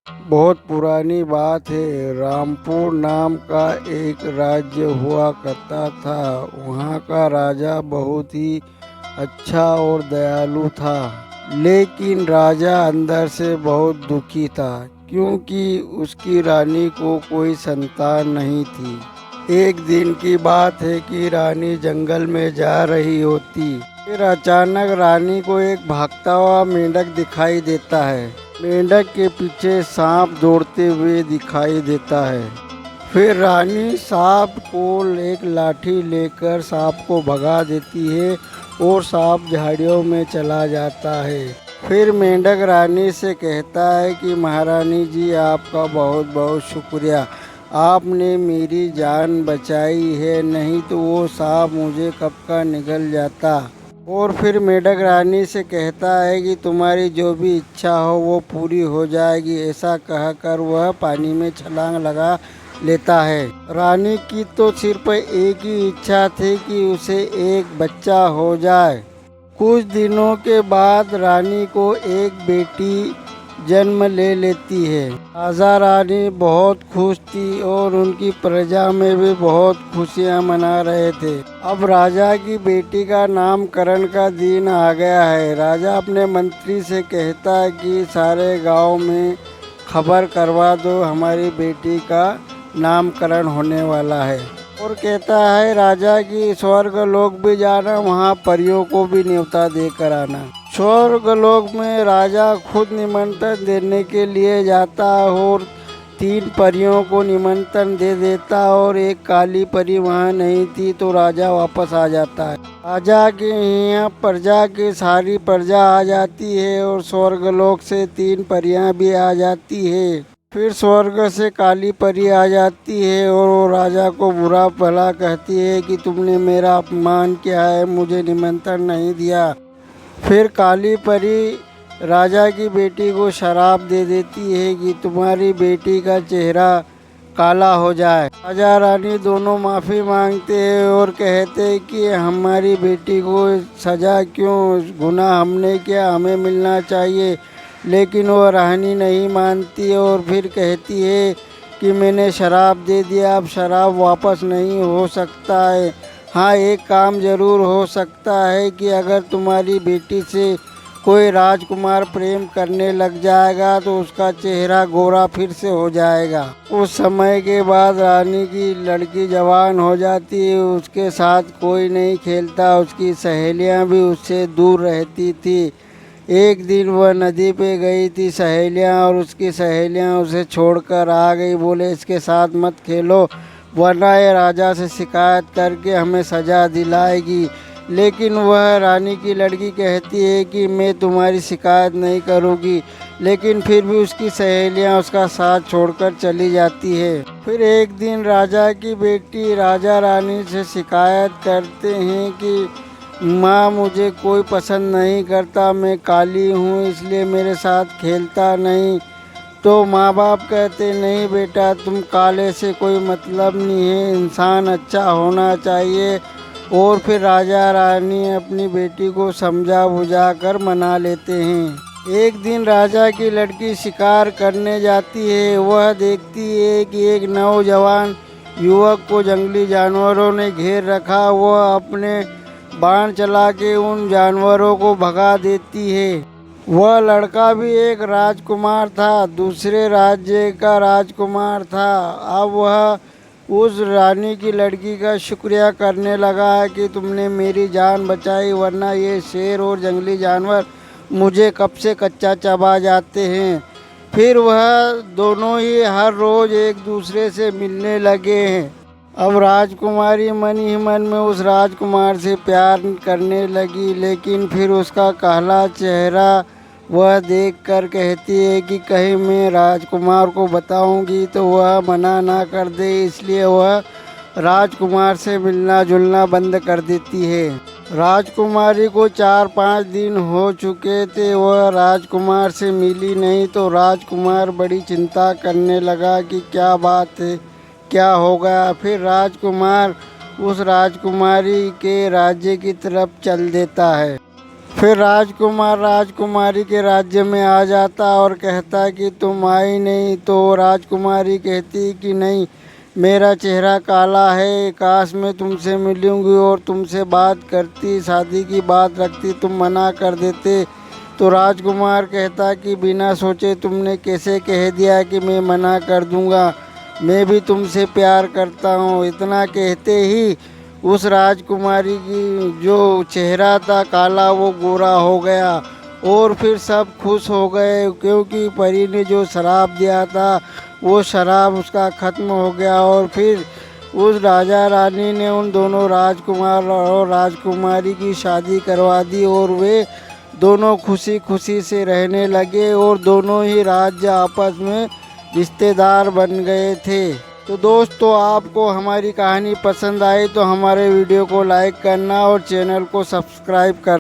बहुत पुरानी बात है। रामपुर नाम का एक राज्य हुआ करता था। वहाँ का राजा बहुत ही अच्छा और दयालु था। लेकिन राजा अंदर से बहुत दुखी था, क्योंकि उसकी रानी को कोई संतान नहीं थी। एक दिन की बात है कि रानी जंगल में जा रही होती। फिर अचानक रानी को एक भागता हुआ मेंढक दिखाई देता है। मेंढक के पीछे सांप दौड़ते हुए दिखाई देता है। फिर रानी सांप को एक लाठी लेकर सांप को भगा देती है और सांप झाड़ियों में चला जाता है। फिर मेंढक रानी से कहता है कि महारानी जी, आपका बहुत बहुत शुक्रिया, आपने मेरी जान बचाई है, नहीं तो वो सांप मुझे कब का निगल जाता। और फिर मेंढक रानी से कहता है कि तुम्हारी जो भी इच्छा हो वो पूरी हो जाएगी। ऐसा कहकर वह पानी में छलांग लगा लेता है। रानी की तो सिर्फ एक ही इच्छा थी कि उसे एक बच्चा हो जाए। कुछ दिनों के बाद रानी को एक बेटी जन्म ले लेती है। राजा रानी बहुत खुश थी और उनकी प्रजा में भी बहुत खुशियां मना रहे थे। अब राजा की बेटी का नामकरण का दिन आ गया है। राजा अपने मंत्री से कहता है कि सारे गांव में खबर करवा दो, हमारी बेटी का नामकरण होने वाला है। और कहता है राजा की स्वर्ग लोक भी जाना, वहाँ परियों को भी न्योता देकर आना। स्वर्ग लोक में राजा खुद निमंत्रण देने के लिए जाता और 3 परियों को निमंत्रण दे देता और एक काली परी वहाँ नहीं थी, तो राजा वापस आ जाता है। राजा के यहाँ प्रजा की सारी प्रजा आ जाती है और स्वर्ग लोक से 3 परियां भी आ जाती है। फिर स्वर्ग से काली परी आ जाती है और वो राजा को बुरा भला कहती है कि तुमने मेरा अपमान किया है, मुझे निमंत्रण नहीं दिया। फिर काली परी राजा की बेटी को शराप दे देती है कि तुम्हारी बेटी का चेहरा काला हो जाए। राजा रानी दोनों माफ़ी मांगते हैं और कहते हैं कि हमारी बेटी को सज़ा क्यों, गुनाह हमने किया, हमें मिलना चाहिए। लेकिन वह रानी नहीं मानती और फिर कहती है कि मैंने शराब दे दिया, अब शराब वापस नहीं हो सकता है। हाँ, एक काम ज़रूर हो सकता है कि अगर तुम्हारी बेटी से कोई राजकुमार प्रेम करने लग जाएगा तो उसका चेहरा गोरा फिर से हो जाएगा। उस समय के बाद रानी की लड़की जवान हो जाती है, उसके साथ कोई नहीं खेलता, उसकी सहेलियां भी उससे दूर रहती थी। एक दिन वह नदी पे गई थी सहेलियां, और उसकी सहेलियां उसे छोड़कर आ गई। बोले इसके साथ मत खेलो वरना ये राजा से शिकायत करके हमें सज़ा दिलाएगी। लेकिन वह रानी की लड़की कहती है कि मैं तुम्हारी शिकायत नहीं करूँगी, लेकिन फिर भी उसकी सहेलियां उसका साथ छोड़कर चली जाती है। फिर एक दिन राजा की बेटी राजा रानी से शिकायत करते हैं कि माँ, मुझे कोई पसंद नहीं करता, मैं काली हूँ इसलिए मेरे साथ खेलता नहीं। तो माँ बाप कहते नहीं बेटा, तुम काले से कोई मतलब नहीं है, इंसान अच्छा होना चाहिए। और फिर राजा रानी अपनी बेटी को समझा बुझा कर मना लेते हैं। एक दिन राजा की लड़की शिकार करने जाती है। वह देखती है कि एक नौजवान युवक को जंगली जानवरों ने घेर रखा। वह अपने बाण चला के उन जानवरों को भगा देती है। वह लड़का भी एक राजकुमार था, दूसरे राज्य का राजकुमार था। अब वह उस रानी की लड़की का शुक्रिया करने लगा है कि तुमने मेरी जान बचाई, वरना ये शेर और जंगली जानवर मुझे कब से कच्चा चबा जाते हैं। फिर वह दोनों ही हर रोज़ एक दूसरे से मिलने लगे हैं। अब राजकुमारी मन ही मन में उस राजकुमार से प्यार करने लगी, लेकिन फिर उसका काला चेहरा वह देखकर कहती है कि कहीं मैं राजकुमार को बताऊंगी तो वह मना ना कर दे, इसलिए वह राजकुमार से मिलना जुलना बंद कर देती है। राजकुमारी को 4-5 दिन हो चुके थे, वह राजकुमार से मिली नहीं, तो राजकुमार बड़ी चिंता करने लगा कि क्या बात है, क्या हो गया। फिर राजकुमार उस राजकुमारी के राज्य की तरफ चल देता है। फिर राजकुमार राजकुमारी के राज्य में आ जाता और कहता कि तुम आई नहीं। तो राजकुमारी कहती कि नहीं, मेरा चेहरा काला है, काश मैं तुमसे मिलूंगी और तुमसे बात करती, शादी की बात रखती, तुम मना कर देते। तो राजकुमार कहता कि बिना सोचे तुमने कैसे कह दिया कि मैं मना कर दूंगा, मैं भी तुमसे प्यार करता हूँ। इतना कहते ही उस राजकुमारी की जो चेहरा था काला वो गोरा हो गया और फिर सब खुश हो गए, क्योंकि परी ने जो शराब दिया था वो शराब उसका ख़त्म हो गया। और फिर उस राजा रानी ने उन दोनों राजकुमार और राजकुमारी की शादी करवा दी और वे दोनों खुशी खुशी से रहने लगे और दोनों ही राज्य आपस में रिश्तेदार बन गए थे। तो दोस्तों, आपको हमारी कहानी पसंद आई तो हमारे वीडियो को लाइक करना और चैनल को सब्सक्राइब करना।